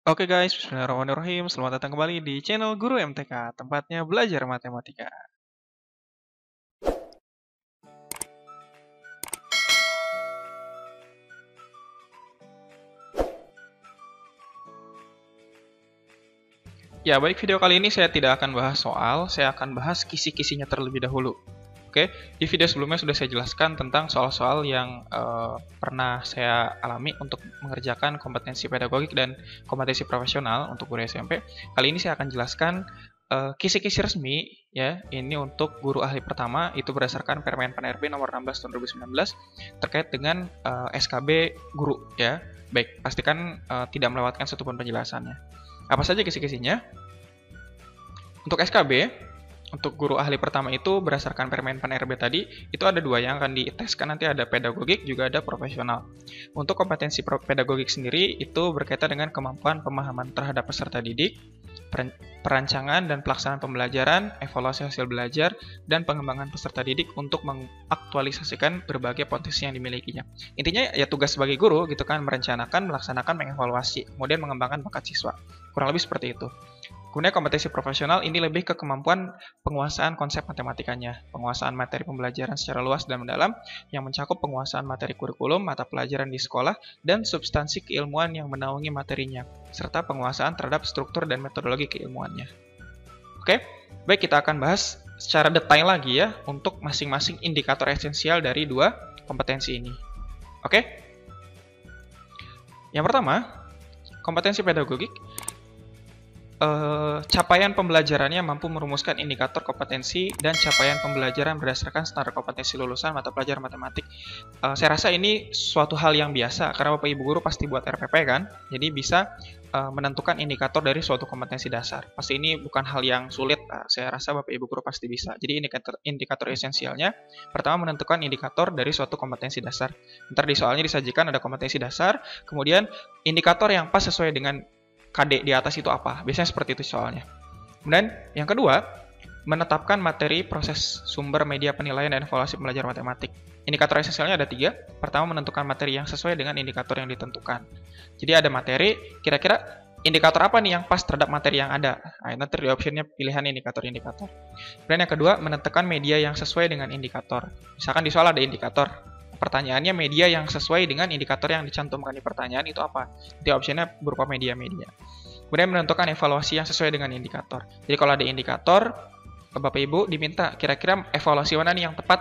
Oke guys, bismillahirrahmanirrahim. Selamat datang kembali di channel Guru MTK, tempatnya belajar matematika. Ya, baik, video kali ini saya tidak akan bahas soal, saya akan bahas kisi-kisinya terlebih dahulu. Oke, di video sebelumnya sudah saya jelaskan tentang soal-soal yang pernah saya alami untuk mengerjakan kompetensi pedagogik dan kompetensi profesional untuk guru SMP. Kali ini saya akan jelaskan kisi-kisi resmi, ya, ini untuk guru ahli pertama, itu berdasarkan Permen PAN-RB nomor 16 tahun 2019 terkait dengan SKB guru, ya. Baik, pastikan tidak melewatkan satupun penjelasannya. Apa saja kisi-kisinya? Untuk SKB, untuk guru ahli pertama itu berdasarkan Permen PAN-RB tadi, itu ada dua yang akan diteskan, nanti ada pedagogik, juga ada profesional. Untuk kompetensi pedagogik sendiri, itu berkaitan dengan kemampuan pemahaman terhadap peserta didik, perancangan dan pelaksanaan pembelajaran, evaluasi hasil belajar, dan pengembangan peserta didik untuk mengaktualisasikan berbagai potensi yang dimilikinya. Intinya ya tugas sebagai guru gitu kan, merencanakan, melaksanakan, mengevaluasi, kemudian mengembangkan bakat siswa. Kurang lebih seperti itu. Kemudian kompetensi profesional ini lebih ke kemampuan penguasaan konsep matematikanya, penguasaan materi pembelajaran secara luas dan mendalam yang mencakup penguasaan materi kurikulum, mata pelajaran di sekolah, dan substansi keilmuan yang menaungi materinya, serta penguasaan terhadap struktur dan metodologi keilmuannya. Oke, baik, kita akan bahas secara detail lagi ya untuk masing-masing indikator esensial dari dua kompetensi ini. Oke? Yang pertama, kompetensi pedagogik. Capaian pembelajarannya mampu merumuskan indikator kompetensi dan capaian pembelajaran berdasarkan standar kompetensi lulusan mata pelajaran matematik. Saya rasa ini suatu hal yang biasa karena Bapak Ibu guru pasti buat RPP kan, jadi bisa menentukan indikator dari suatu kompetensi dasar. Pasti ini bukan hal yang sulit, saya rasa Bapak Ibu guru pasti bisa. Jadi indikator esensialnya, pertama menentukan indikator dari suatu kompetensi dasar. Ntar di soalnya disajikan ada kompetensi dasar, kemudian indikator yang pas sesuai dengan KD di atas itu apa? Biasanya seperti itu soalnya. Kemudian yang kedua, menetapkan materi, proses, sumber, media penilaian, dan evaluasi pembelajaran matematik. Indikator esensialnya ada 3. Pertama, menentukan materi yang sesuai dengan indikator yang ditentukan. Jadi ada materi, kira-kira indikator apa nih yang pas terhadap materi yang ada? Nah, nanti di optionnya pilihan indikator-indikator. Kemudian yang kedua, menentukan media yang sesuai dengan indikator. Misalkan di soal ada indikator. Pertanyaannya media yang sesuai dengan indikator yang dicantumkan di pertanyaan itu apa? Jadi optionnya berupa media-media. Kemudian menentukan evaluasi yang sesuai dengan indikator. Jadi kalau ada indikator, Bapak Ibu diminta kira-kira evaluasi mana nih yang tepat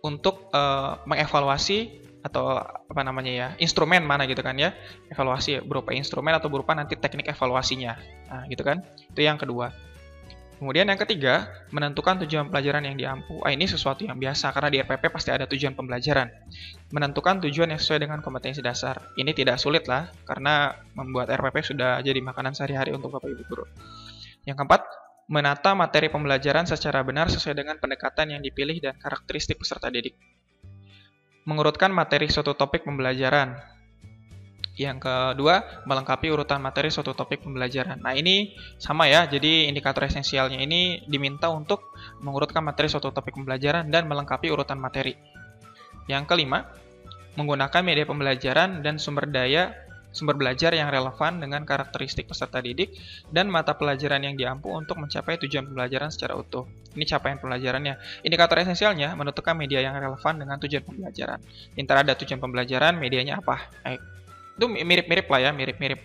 untuk mengevaluasi atau apa namanya ya, instrumen mana gitu kan ya. Evaluasi berupa instrumen atau berupa nanti teknik evaluasinya. Nah, gitu kan. Itu yang kedua. Kemudian yang ketiga, menentukan tujuan pelajaran yang diampu. Ini sesuatu yang biasa karena di RPP pasti ada tujuan pembelajaran. Menentukan tujuan yang sesuai dengan kompetensi dasar. Ini tidak sulit lah, karena membuat RPP sudah jadi makanan sehari-hari untuk Bapak Ibu guru. Yang keempat, menata materi pembelajaran secara benar sesuai dengan pendekatan yang dipilih dan karakteristik peserta didik. Mengurutkan materi suatu topik pembelajaran. Yang kedua, melengkapi urutan materi suatu topik pembelajaran. Nah, ini sama ya, jadi indikator esensialnya ini diminta untuk mengurutkan materi suatu topik pembelajaran dan melengkapi urutan materi. Yang kelima, menggunakan media pembelajaran dan sumber belajar yang relevan dengan karakteristik peserta didik dan mata pelajaran yang diampu untuk mencapai tujuan pembelajaran secara utuh. Ini capaian pembelajarannya. Indikator esensialnya menentukan media yang relevan dengan tujuan pembelajaran. Antara ada tujuan pembelajaran, medianya apa? Itu mirip-mirip lah ya, mirip-mirip.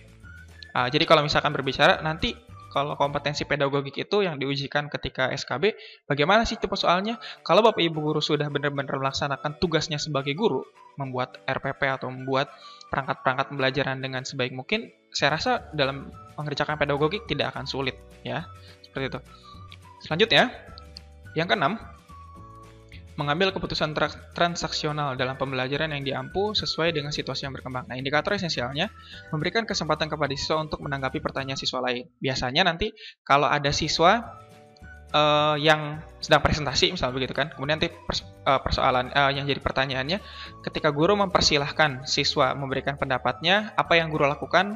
Jadi kalau misalkan berbicara, nanti kalau kompetensi pedagogik itu yang diujikan ketika SKB, bagaimana sih tipe soalnya? Kalau Bapak Ibu guru sudah benar-benar melaksanakan tugasnya sebagai guru, membuat RPP atau membuat perangkat-perangkat pembelajaran dengan sebaik mungkin, saya rasa dalam mengerjakan pedagogik tidak akan sulit, ya. Seperti itu. Selanjutnya, yang keenam, mengambil keputusan transaksional dalam pembelajaran yang diampu sesuai dengan situasi yang berkembang. Nah, indikator esensialnya memberikan kesempatan kepada siswa untuk menanggapi pertanyaan siswa lain. Biasanya nanti kalau ada siswa yang sedang presentasi, misalnya begitu kan, kemudian nanti persoalan yang jadi pertanyaannya, ketika guru mempersilahkan siswa memberikan pendapatnya, apa yang guru lakukan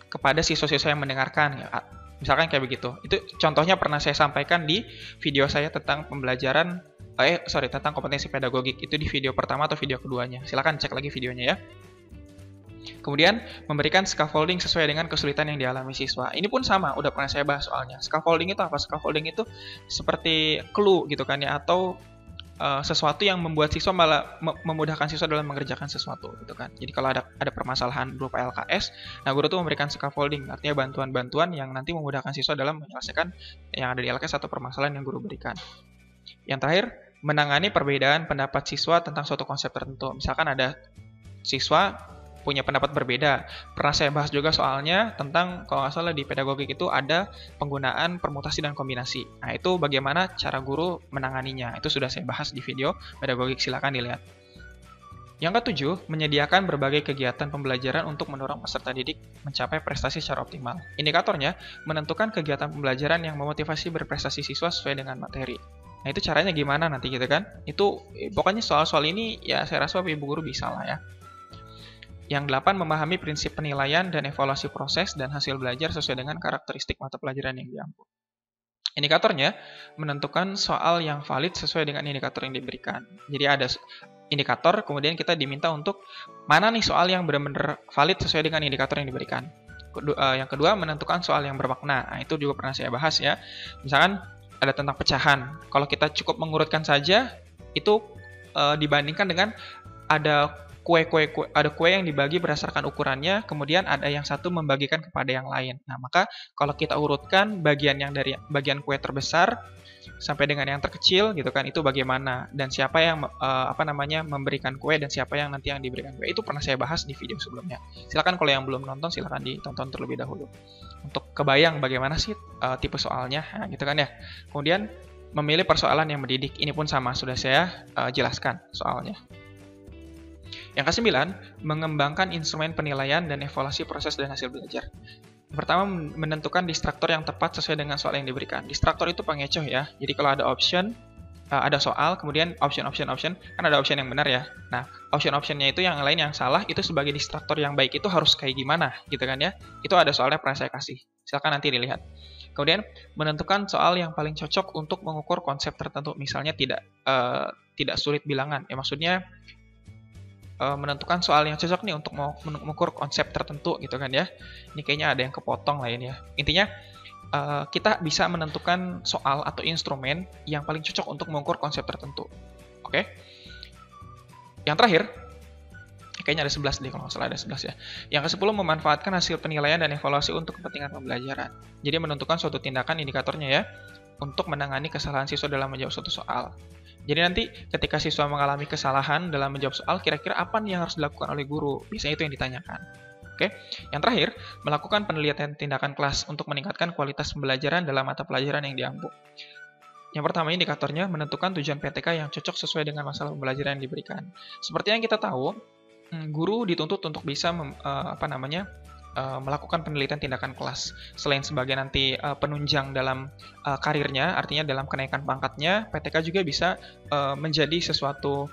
kepada siswa-siswa yang mendengarkan. Misalkan kayak begitu. Itu contohnya pernah saya sampaikan di video saya tentang pembelajaran tentang kompetensi pedagogik. Itu di video pertama atau video keduanya. Silakan cek lagi videonya ya. Kemudian, memberikan scaffolding sesuai dengan kesulitan yang dialami siswa. Ini pun sama, udah pernah saya bahas soalnya. Scaffolding itu apa? Scaffolding itu seperti clue gitu kan ya, atau sesuatu yang membuat siswa malah memudahkan siswa dalam mengerjakan sesuatu gitu kan. Jadi kalau ada permasalahan berupa LKS, nah guru tuh memberikan scaffolding, artinya bantuan-bantuan yang nanti memudahkan siswa dalam menyelesaikan yang ada di LKS atau permasalahan yang guru berikan. Yang terakhir, menangani perbedaan pendapat siswa tentang suatu konsep tertentu. Misalkan ada siswa punya pendapat berbeda. Pernah saya bahas juga soalnya tentang, kalau nggak salah di pedagogik itu ada penggunaan permutasi dan kombinasi. Nah, itu bagaimana cara guru menanganinya. Itu sudah saya bahas di video pedagogik, silakan dilihat. Yang ketujuh, menyediakan berbagai kegiatan pembelajaran untuk mendorong peserta didik mencapai prestasi secara optimal. Indikatornya, menentukan kegiatan pembelajaran yang memotivasi berprestasi siswa sesuai dengan materi. Nah, itu caranya gimana nanti gitu kan? Itu pokoknya soal-soal ini ya saya rasa Ibu Guru bisa lah ya. Yang 8, memahami prinsip penilaian dan evaluasi proses dan hasil belajar sesuai dengan karakteristik mata pelajaran yang diampu. Indikatornya, menentukan soal yang valid sesuai dengan indikator yang diberikan. Jadi ada indikator, kemudian kita diminta untuk mana nih soal yang benar-benar valid sesuai dengan indikator yang diberikan. Yang kedua, menentukan soal yang bermakna. Nah, itu juga pernah saya bahas ya. Misalkan ada tentang pecahan. Kalau kita cukup mengurutkan saja, itu dibandingkan dengan ada kue yang dibagi berdasarkan ukurannya, kemudian ada yang satu membagikan kepada yang lain. Nah, maka kalau kita urutkan bagian yang dari bagian kue terbesar sampai dengan yang terkecil gitu kan, itu bagaimana dan siapa yang memberikan kue dan siapa yang nanti yang diberikan kue. Itu pernah saya bahas di video sebelumnya. Silakan kalau yang belum nonton silakan ditonton terlebih dahulu. Untuk kebayang bagaimana sih tipe soalnya, nah, gitu kan ya. Kemudian memilih persoalan yang mendidik. Ini pun sama, sudah saya jelaskan soalnya. Yang ke-9, mengembangkan instrumen penilaian dan evaluasi proses dan hasil belajar. Pertama, menentukan distraktor yang tepat sesuai dengan soal yang diberikan. Distraktor itu pengecoh ya. Jadi kalau ada option, ada soal, kemudian option, kan ada option yang benar ya. Nah, option-optionnya itu yang lain yang salah, itu sebagai distraktor yang baik itu harus kayak gimana, gitu kan ya. Itu ada soalnya pernah saya kasih. Silakan nanti dilihat. Kemudian, menentukan soal yang paling cocok untuk mengukur konsep tertentu. Misalnya tidak sulit bilangan. Ya maksudnya, menentukan soal yang cocok nih untuk mengukur konsep tertentu gitu kan ya. Ini kayaknya ada yang kepotong lain ya. Intinya kita bisa menentukan soal atau instrumen yang paling cocok untuk mengukur konsep tertentu. Oke? Yang terakhir, kayaknya ada 11 deh kalau nggak salah, ada 11 ya. Yang ke-10, memanfaatkan hasil penilaian dan evaluasi untuk kepentingan pembelajaran. Jadi menentukan suatu tindakan indikatornya ya untuk menangani kesalahan siswa dalam menjawab suatu soal. Jadi nanti ketika siswa mengalami kesalahan dalam menjawab soal, kira-kira apa nih yang harus dilakukan oleh guru? Biasanya itu yang ditanyakan. Oke. Yang terakhir, melakukan penelitian tindakan kelas untuk meningkatkan kualitas pembelajaran dalam mata pelajaran yang diampu. Yang pertama, indikatornya menentukan tujuan PTK yang cocok sesuai dengan masalah pembelajaran yang diberikan. Seperti yang kita tahu, guru dituntut untuk bisa melakukan penelitian tindakan kelas. Selain sebagai nanti penunjang dalam karirnya, artinya dalam kenaikan pangkatnya, PTK juga bisa menjadi sesuatu,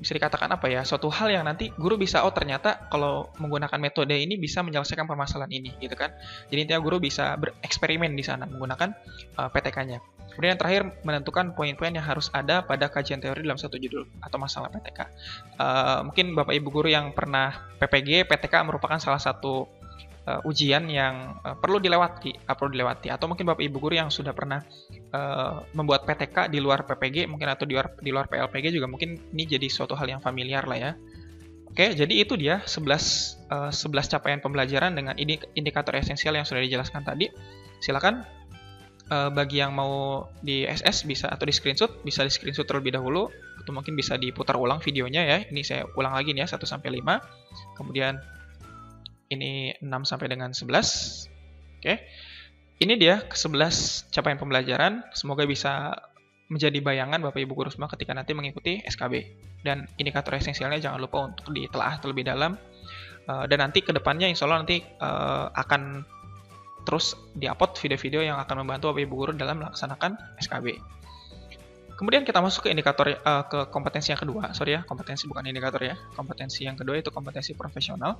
bisa dikatakan suatu hal yang nanti guru bisa, ternyata kalau menggunakan metode ini bisa menyelesaikan permasalahan ini, gitu kan. Jadi intinya guru bisa bereksperimen di sana menggunakan PTK-nya. Kemudian yang terakhir, menentukan poin-poin yang harus ada pada kajian teori dalam satu judul atau masalah PTK. Mungkin Bapak Ibu Guru yang pernah PPG, PTK merupakan salah satu ujian yang perlu dilewati. Atau mungkin Bapak Ibu Guru yang sudah pernah membuat PTK di luar PPG, mungkin atau di luar PLPG juga mungkin ini jadi suatu hal yang familiar lah ya. Oke, jadi itu dia 11 capaian pembelajaran dengan indikator esensial yang sudah dijelaskan tadi. Silakan bagi yang mau di SS bisa atau di screenshot, bisa di screenshot terlebih dahulu atau mungkin bisa diputar ulang videonya ya. Ini saya ulang lagi nih ya, 1 sampai 5. Kemudian ini 6 sampai dengan 11. Oke. Ini dia ke-11 capaian pembelajaran. Semoga bisa menjadi bayangan Bapak Ibu Guru semua ketika nanti mengikuti SKB. Dan indikator esensialnya jangan lupa untuk ditelaah terlebih dalam. Dan nanti ke depannya insya Allah nanti akan terus di-upload video-video yang akan membantu Bapak Ibu Guru dalam melaksanakan SKB. Kemudian kita masuk ke indikator ke kompetensi yang kedua. Kompetensi bukan indikator ya. Kompetensi yang kedua itu kompetensi profesional.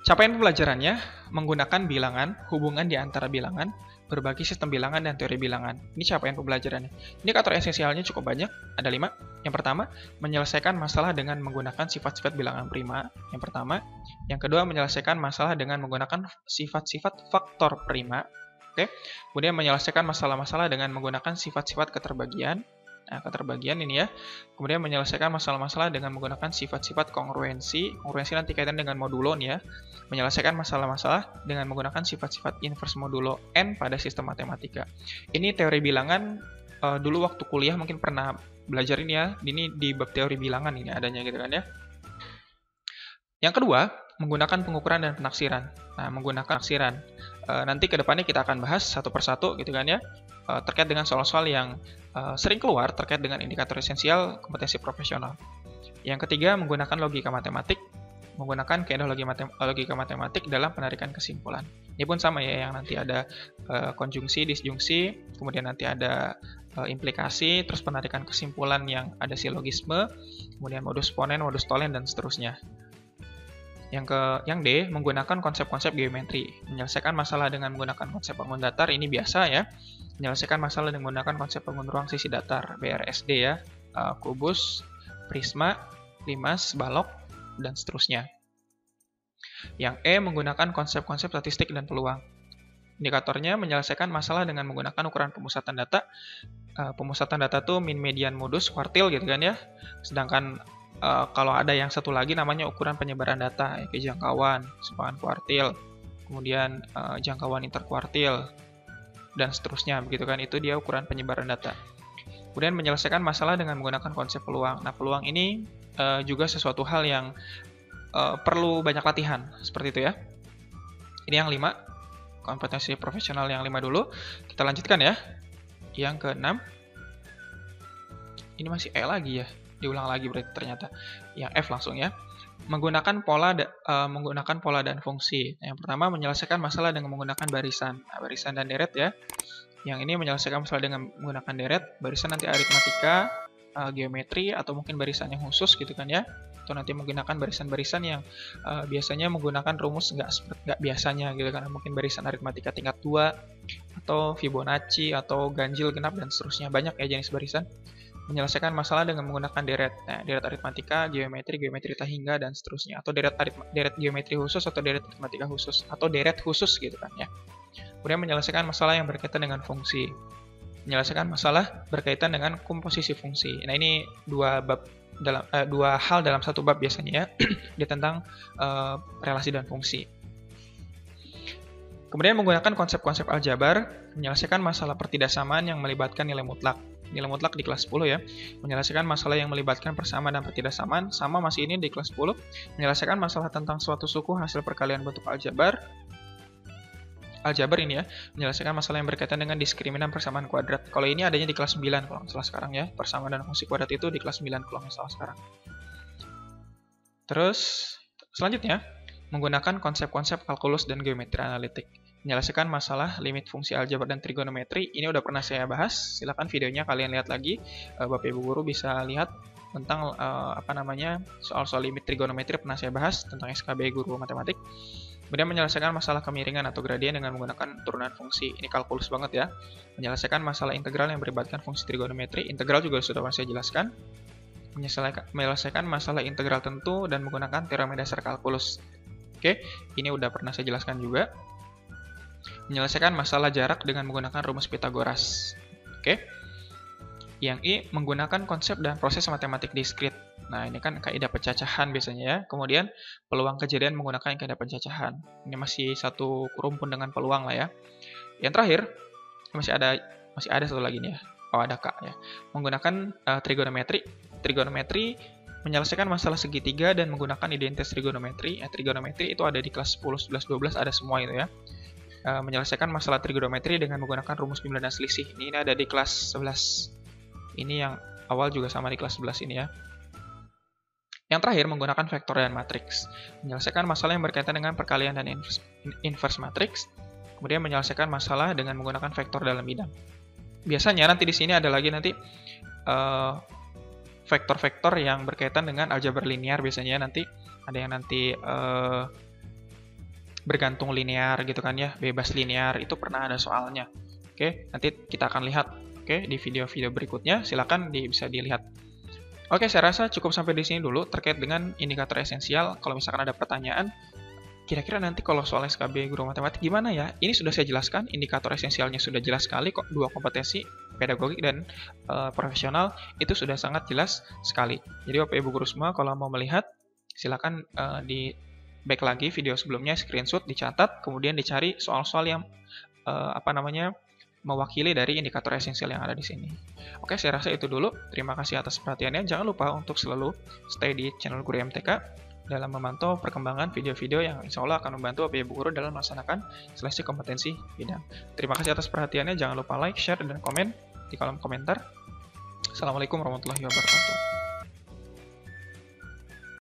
Capaian pembelajarannya menggunakan bilangan, hubungan di antara bilangan, berbagi sistem bilangan dan teori bilangan. Ini capaian pembelajarannya. Indikator esensialnya cukup banyak, ada 5. Yang pertama, menyelesaikan masalah dengan menggunakan sifat-sifat bilangan prima. Yang pertama. Yang kedua, menyelesaikan masalah dengan menggunakan sifat-sifat faktor prima. Oke. Kemudian menyelesaikan masalah-masalah dengan menggunakan sifat-sifat keterbagian. Nah, keterbagian ini ya. Kemudian menyelesaikan masalah-masalah dengan menggunakan sifat-sifat kongruensi. Kongruensi nanti kaitan dengan modulo nih ya. Menyelesaikan masalah-masalah dengan menggunakan sifat-sifat inverse modulo N pada sistem matematika. Ini teori bilangan, dulu waktu kuliah mungkin pernah belajar ini ya. Ini di bab teori bilangan ini adanya gitu kan ya. Yang kedua, menggunakan pengukuran dan penaksiran. Nah, menggunakan penaksiran. Nanti ke depannya kita akan bahas satu persatu gitu kan ya. Terkait dengan soal-soal yang sering keluar terkait dengan indikator esensial kompetensi profesional. Yang ketiga, menggunakan logika matematik. Menggunakan kaidah logika matematik dalam penarikan kesimpulan. Ini pun sama ya, yang nanti ada konjungsi, disjungsi, kemudian nanti ada implikasi, terus penarikan kesimpulan yang ada silogisme, kemudian modus ponen, modus tolen, dan seterusnya. Yang D, menggunakan konsep-konsep geometri. Menyelesaikan masalah dengan menggunakan konsep bangun datar, ini biasa ya. Menyelesaikan masalah dengan menggunakan konsep bangun ruang sisi datar, BRSD ya. Kubus, prisma, limas, balok, dan seterusnya. Yang E, menggunakan konsep-konsep statistik dan peluang. Indikatornya menyelesaikan masalah dengan menggunakan ukuran pemusatan data. Pemusatan data itu min, median, modus, kuartil gitu kan ya. Sedangkan kalau ada yang satu lagi namanya ukuran penyebaran data, ya, jangkauan, sepanjang kuartil, kemudian jangkauan interkuartil, dan seterusnya begitu kan, itu dia ukuran penyebaran data. Kemudian menyelesaikan masalah dengan menggunakan konsep peluang. Nah, peluang ini juga sesuatu hal yang perlu banyak latihan, seperti itu ya. Ini yang 5, kompetensi profesional yang 5 dulu. Kita lanjutkan ya. Yang ke-6, ini masih E lagi ya. Diulang lagi berarti ternyata. Yang F langsung ya. Menggunakan pola dan fungsi. Nah, yang pertama, menyelesaikan masalah dengan menggunakan barisan. Nah, barisan dan deret ya. Yang ini menyelesaikan masalah dengan menggunakan deret. Barisan nanti aritmatika, geometri, atau mungkin barisan yang khusus gitu kan ya. Atau nanti menggunakan barisan-barisan yang biasanya menggunakan rumus nggak biasanya gitu kan. Mungkin barisan aritmatika tingkat 2, atau Fibonacci, atau ganjil genap, dan seterusnya. Banyak ya jenis barisan. Menyelesaikan masalah dengan menggunakan deret. Nah, deret aritmatika, geometri, geometri tahingga, dan seterusnya. Atau deret geometri khusus, atau deret aritmatika khusus, atau deret khusus gitu kan ya. Kemudian menyelesaikan masalah yang berkaitan dengan fungsi. Menyelesaikan masalah berkaitan dengan komposisi fungsi. Nah, ini dua hal dalam satu bab biasanya ya. Dia tentang relasi dan fungsi. Kemudian menggunakan konsep-konsep aljabar, menyelesaikan masalah pertidaksamaan yang melibatkan nilai mutlak. Nilai mutlak di kelas 10 ya. Menyelesaikan masalah yang melibatkan persamaan dan pertidaksamaan, sama masih ini di kelas 10. Menyelesaikan masalah tentang suatu suku hasil perkalian bentuk aljabar. Aljabar ini ya, menyelesaikan masalah yang berkaitan dengan diskriminan persamaan kuadrat. Kalau ini adanya di kelas 9 kalau nggak salah sekarang ya. Persamaan dan fungsi kuadrat itu di kelas 9 kalau nggak salah sekarang. Terus, selanjutnya, menggunakan konsep-konsep kalkulus dan geometri analitik. Menyelesaikan masalah limit fungsi aljabar dan trigonometri. Ini udah pernah saya bahas. Silakan videonya kalian lihat lagi. Bapak Ibu guru bisa lihat tentang soal-soal limit trigonometri pernah saya bahas tentang SKB guru matematik. Kemudian menyelesaikan masalah kemiringan atau gradien dengan menggunakan turunan fungsi. Ini kalkulus banget ya. Menyelesaikan masalah integral yang melibatkan fungsi trigonometri. Integral juga sudah pernah saya jelaskan. Menyelesaikan masalah integral tentu dan menggunakan teorema dasar kalkulus. Oke, ini udah pernah saya jelaskan juga. Menyelesaikan masalah jarak dengan menggunakan rumus Pythagoras. Oke. Yang I, menggunakan konsep dan proses matematik diskrit. Nah, ini kan kaidah pencacahan biasanya ya. Kemudian, peluang kejadian menggunakan kaidah pencacahan. Ini masih satu rumpun dengan peluang lah ya. Yang terakhir, masih ada satu lagi nih ya. Oh, ada K ya. Menggunakan trigonometri. Trigonometri menyelesaikan masalah segitiga dan menggunakan identitas trigonometri. Trigonometri itu ada di kelas 10, 11, 12, ada semua itu ya. Menyelesaikan masalah trigonometri dengan menggunakan rumus bimbang dan selisih. Ini ada di kelas 11. Ini yang awal juga sama di kelas 11 ini ya. Yang terakhir, menggunakan vektor dan matriks. Menyelesaikan masalah yang berkaitan dengan perkalian dan inverse matriks. Kemudian menyelesaikan masalah dengan menggunakan vektor dalam bidang. Biasanya nanti di sini ada lagi nanti vektor-vektor yang berkaitan dengan aljabar linear biasanya nanti ada yang nanti bergantung linear gitu kan ya, bebas linear, itu pernah ada soalnya. Oke, nanti kita akan lihat di video-video berikutnya, silakan bisa dilihat. Oke, saya rasa cukup sampai di sini dulu terkait dengan indikator esensial. Kalau misalkan ada pertanyaan, kira-kira nanti kalau soal SKB guru matematik gimana ya? Ini sudah saya jelaskan, indikator esensialnya sudah jelas sekali kok, 2 kompetensi, pedagogik dan profesional, itu sudah sangat jelas sekali. Jadi Bapak Ibu guru semua kalau mau melihat, silakan di back lagi video sebelumnya, screenshot, dicatat, kemudian dicari soal-soal yang mewakili dari indikator esensial yang ada di sini. Oke, saya rasa itu dulu. Terima kasih atas perhatiannya. Jangan lupa untuk selalu stay di channel Guru MTK dalam memantau perkembangan video-video yang insya Allah akan membantu Bapak Ibu Guru dalam melaksanakan seleksi kompetensi bidang. Terima kasih atas perhatiannya. Jangan lupa like, share, dan komen di kolom komentar. Assalamualaikum warahmatullahi wabarakatuh.